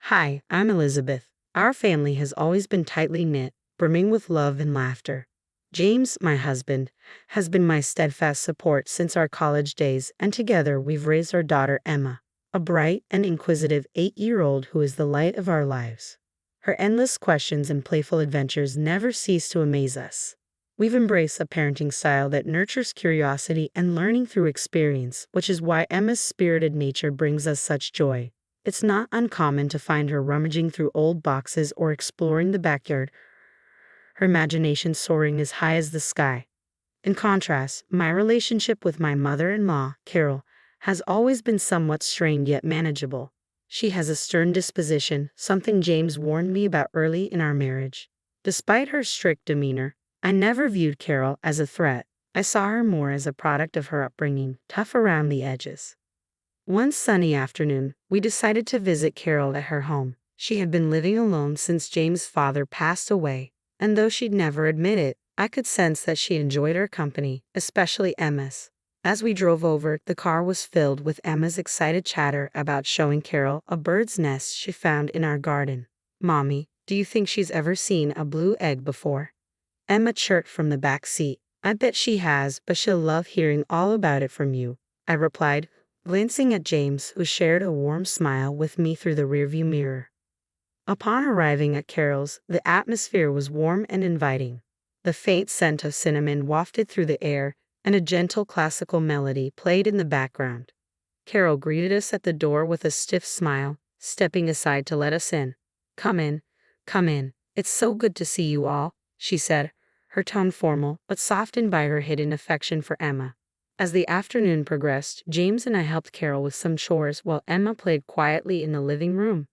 Hi, I'm Elizabeth. Our family has always been tightly knit, brimming with love and laughter. James, my husband, has been my steadfast support since our college days, and together we've raised our daughter Emma, a bright and inquisitive 8-year-old who is the light of our lives. Her endless questions and playful adventures never cease to amaze us. We've embraced a parenting style that nurtures curiosity and learning through experience, which is why Emma's spirited nature brings us such joy. It's not uncommon to find her rummaging through old boxes or exploring the backyard, her imagination soaring as high as the sky. In contrast, my relationship with my mother-in-law, Carol, has always been somewhat strained yet manageable. She has a stern disposition, something James warned me about early in our marriage. Despite her strict demeanor, I never viewed Carol as a threat. I saw her more as a product of her upbringing, tough around the edges. One sunny afternoon, we decided to visit Carol at her home. She had been living alone since James' father passed away, and though she'd never admit it, I could sense that she enjoyed our company, especially Emma's. As we drove over, the car was filled with Emma's excited chatter about showing Carol a bird's nest she found in our garden. "Mommy, do you think she's ever seen a blue egg before?" Emma chirped from the back seat. "I bet she has, but she'll love hearing all about it from you," I replied, glancing at James, who shared a warm smile with me through the rearview mirror. Upon arriving at Carol's, the atmosphere was warm and inviting. The faint scent of cinnamon wafted through the air, and a gentle classical melody played in the background. Carol greeted us at the door with a stiff smile, stepping aside to let us in. Come in, come in. It's so good to see you all," she said, her tone formal, but softened by her hidden affection for Emma. As the afternoon progressed, James and I helped Carol with some chores while Emma played quietly in the living room.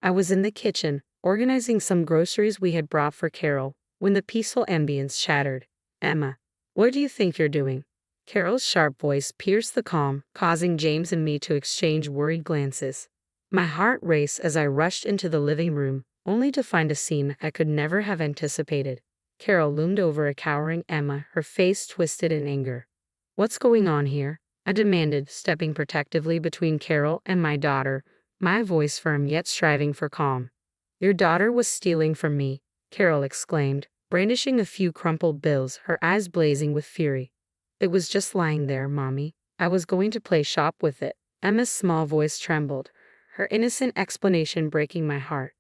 I was in the kitchen, organizing some groceries we had brought for Carol, when the peaceful ambience shattered. "Emma, what do you think you're doing?" Carol's sharp voice pierced the calm, causing James and me to exchange worried glances. My heart raced as I rushed into the living room, only to find a scene I could never have anticipated. Carol loomed over a cowering Emma, her face twisted in anger. "What's going on here?" I demanded, stepping protectively between Carol and my daughter, my voice firm yet striving for calm. "Your daughter was stealing from me," Carol exclaimed, brandishing a few crumpled bills, her eyes blazing with fury. "It was just lying there, Mommy. I was going to play shop with it." Emma's small voice trembled, her innocent explanation breaking my heart.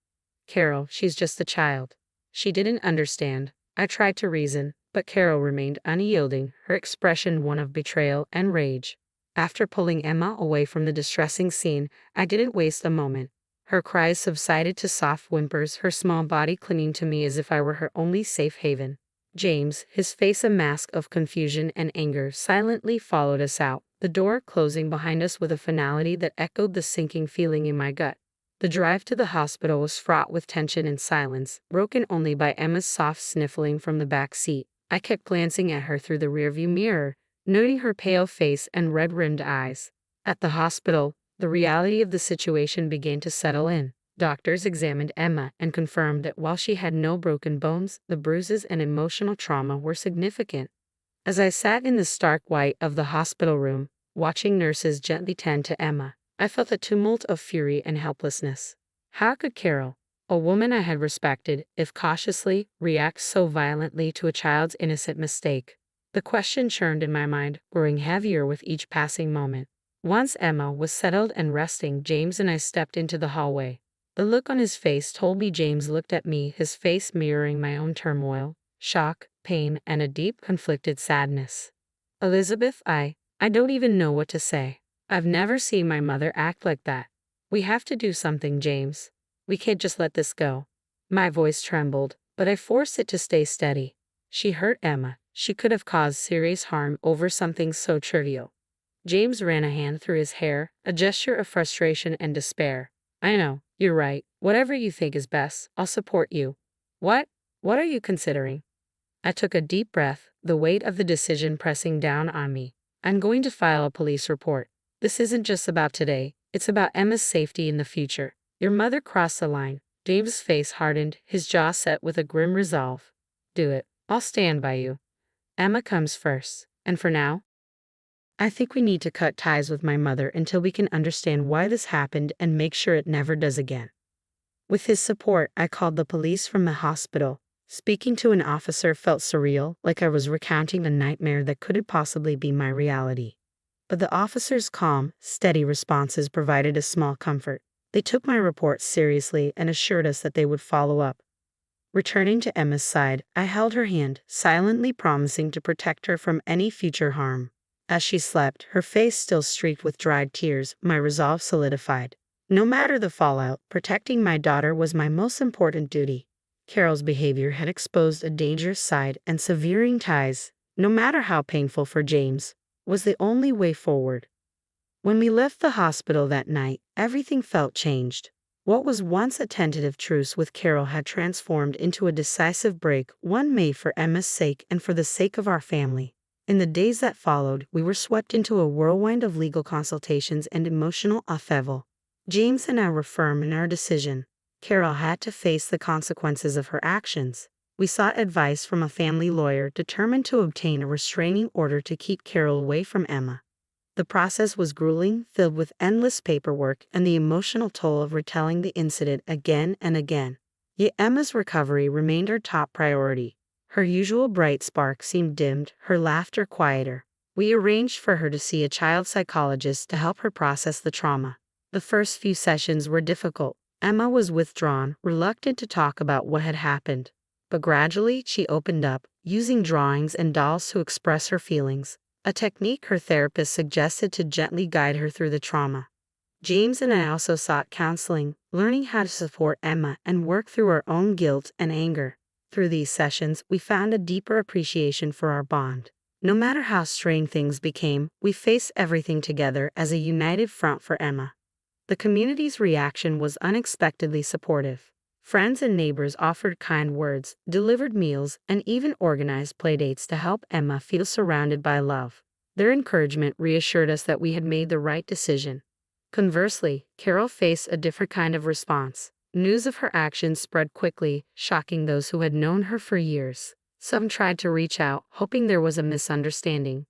"Carol, she's just a child. She didn't understand." I tried to reason, but Carol remained unyielding, her expression one of betrayal and rage. After pulling Emma away from the distressing scene, I didn't waste a moment. Her cries subsided to soft whimpers, her small body clinging to me as if I were her only safe haven. James, his face a mask of confusion and anger, silently followed us out, the door closing behind us with a finality that echoed the sinking feeling in my gut. The drive to the hospital was fraught with tension and silence, broken only by Emma's soft sniffling from the back seat. I kept glancing at her through the rearview mirror, noting her pale face and red-rimmed eyes. At the hospital, the reality of the situation began to settle in. Doctors examined Emma and confirmed that while she had no broken bones, the bruises and emotional trauma were significant. As I sat in the stark white of the hospital room, watching nurses gently tend to Emma, I felt a tumult of fury and helplessness. How could Carol, a woman I had respected, if cautiously, react so violently to a child's innocent mistake? The question churned in my mind, growing heavier with each passing moment. Once Emma was settled and resting, James and I stepped into the hallway. The look on his face told me James looked at me, his face mirroring my own turmoil, shock, pain, and a deep, conflicted sadness. "Elizabeth, I don't even know what to say. I've never seen my mother act like that. We have to do something, James. We can't just let this go." My voice trembled, but I forced it to stay steady. She hurt Emma. She could have caused serious harm over something so trivial. James ran a hand through his hair, a gesture of frustration and despair. "I know, you're right. Whatever you think is best, I'll support you." What are you considering?" I took a deep breath, the weight of the decision pressing down on me. "I'm going to file a police report. This isn't just about today, it's about Emma's safety in the future. Your mother crossed the line." James' face hardened, his jaw set with a grim resolve. "Do it. I'll stand by you. Emma comes first. And for now, I think we need to cut ties with my mother until we can understand why this happened and make sure it never does again." With his support, I called the police from the hospital. Speaking to an officer felt surreal, like I was recounting a nightmare that couldn't possibly be my reality. But the officer's calm, steady responses provided a small comfort. They took my report seriously and assured us that they would follow up. Returning to Emma's side, I held her hand, silently promising to protect her from any future harm. As she slept, her face still streaked with dried tears, my resolve solidified. No matter the fallout, protecting my daughter was my most important duty. Carol's behavior had exposed a dangerous side, and severing ties, no matter how painful for James, was the only way forward. When we left the hospital that night, everything felt changed. What was once a tentative truce with Carol had transformed into a decisive break, one made for Emma's sake and for the sake of our family. In the days that followed, we were swept into a whirlwind of legal consultations and emotional upheaval. James and I were firm in our decision. Carol had to face the consequences of her actions. We sought advice from a family lawyer determined to obtain a restraining order to keep Carol away from Emma. The process was grueling, filled with endless paperwork and the emotional toll of retelling the incident again and again. Yet Emma's recovery remained our top priority. Her usual bright spark seemed dimmed, her laughter quieter. We arranged for her to see a child psychologist to help her process the trauma. The first few sessions were difficult. Emma was withdrawn, reluctant to talk about what had happened. But gradually she opened up, using drawings and dolls to express her feelings, a technique her therapist suggested to gently guide her through the trauma. James and I also sought counseling, learning how to support Emma and work through our own guilt and anger. Through these sessions, we found a deeper appreciation for our bond. No matter how strained things became, we faced everything together as a united front for Emma. The community's reaction was unexpectedly supportive. Friends and neighbors offered kind words, delivered meals, and even organized playdates to help Emma feel surrounded by love. Their encouragement reassured us that we had made the right decision. Conversely, Carol faced a different kind of response. News of her actions spread quickly, shocking those who had known her for years. Some tried to reach out, hoping there was a misunderstanding.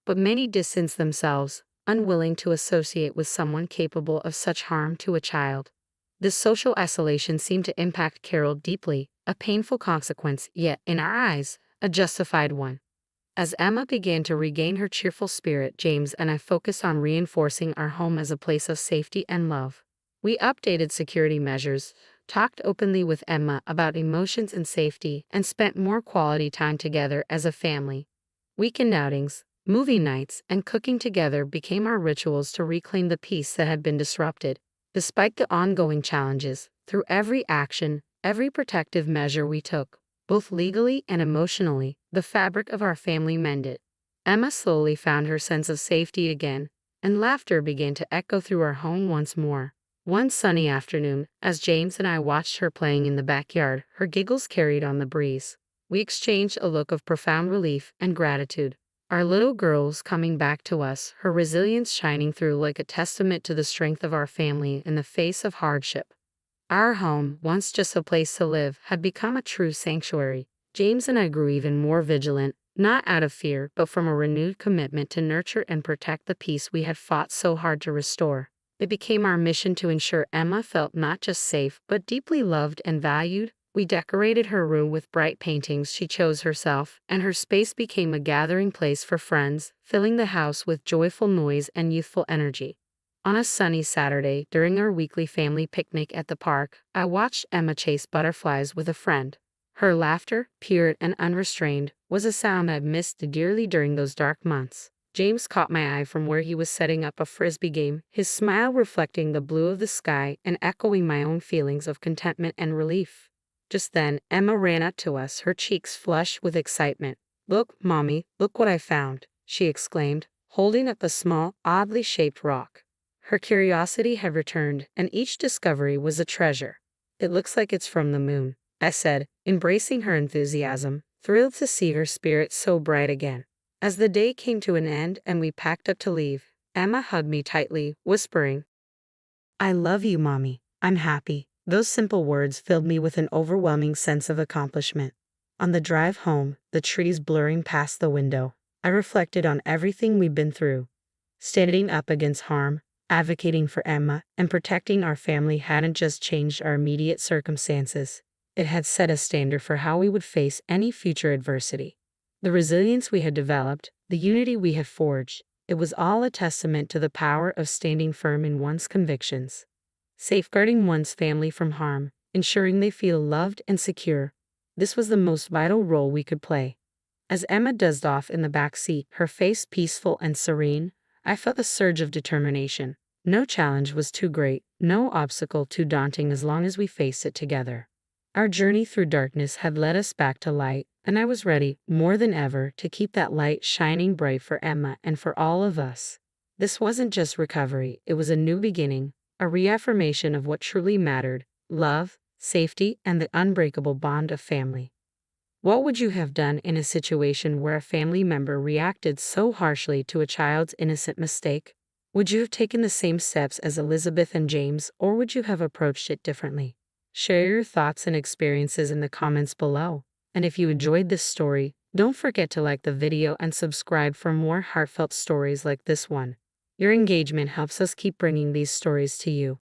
But many distanced themselves, unwilling to associate with someone capable of such harm to a child. This social isolation seemed to impact Carol deeply, a painful consequence, yet, in our eyes, a justified one. As Emma began to regain her cheerful spirit, James and I focused on reinforcing our home as a place of safety and love. We updated security measures, talked openly with Emma about emotions and safety, and spent more quality time together as a family. Weekend outings, movie nights, and cooking together became our rituals to reclaim the peace that had been disrupted. Despite the ongoing challenges, through every action, every protective measure we took, both legally and emotionally, the fabric of our family mended. Emma slowly found her sense of safety again, and laughter began to echo through our home once more. One sunny afternoon, as James and I watched her playing in the backyard, her giggles carried on the breeze. We exchanged a look of profound relief and gratitude. Our little girl was coming back to us, her resilience shining through like a testament to the strength of our family in the face of hardship. Our home, once just a place to live, had become a true sanctuary. James and I grew even more vigilant, not out of fear, but from a renewed commitment to nurture and protect the peace we had fought so hard to restore. It became our mission to ensure Emma felt not just safe, but deeply loved and valued. We decorated her room with bright paintings she chose herself, and her space became a gathering place for friends, filling the house with joyful noise and youthful energy. On a sunny Saturday, during our weekly family picnic at the park, I watched Emma chase butterflies with a friend. Her laughter, pure and unrestrained, was a sound I'd missed dearly during those dark months. James caught my eye from where he was setting up a frisbee game, his smile reflecting the blue of the sky and echoing my own feelings of contentment and relief. Just then, Emma ran up to us, her cheeks flushed with excitement. "Look, Mommy, look what I found," she exclaimed, holding up a small, oddly shaped rock. Her curiosity had returned, and each discovery was a treasure. "It looks like it's from the moon," I said, embracing her enthusiasm, thrilled to see her spirit so bright again. As the day came to an end and we packed up to leave, Emma hugged me tightly, whispering, "I love you, Mommy. I'm happy." Those simple words filled me with an overwhelming sense of accomplishment. On the drive home, the trees blurring past the window, I reflected on everything we'd been through. Standing up against harm, advocating for Emma and protecting our family hadn't just changed our immediate circumstances, it had set a standard for how we would face any future adversity. The resilience we had developed, the unity we had forged, it was all a testament to the power of standing firm in one's convictions, safeguarding one's family from harm, ensuring they feel loved and secure. This was the most vital role we could play. As Emma dozed off in the back seat, her face peaceful and serene, I felt a surge of determination. No challenge was too great, no obstacle too daunting as long as we faced it together. Our journey through darkness had led us back to light, and I was ready, more than ever, to keep that light shining bright for Emma and for all of us. This wasn't just recovery, it was a new beginning, a reaffirmation of what truly mattered: love, safety, and the unbreakable bond of family. What would you have done in a situation where a family member reacted so harshly to a child's innocent mistake? Would you have taken the same steps as Elizabeth and James, or would you have approached it differently? Share your thoughts and experiences in the comments below. And if you enjoyed this story, don't forget to like the video and subscribe for more heartfelt stories like this one. Your engagement helps us keep bringing these stories to you.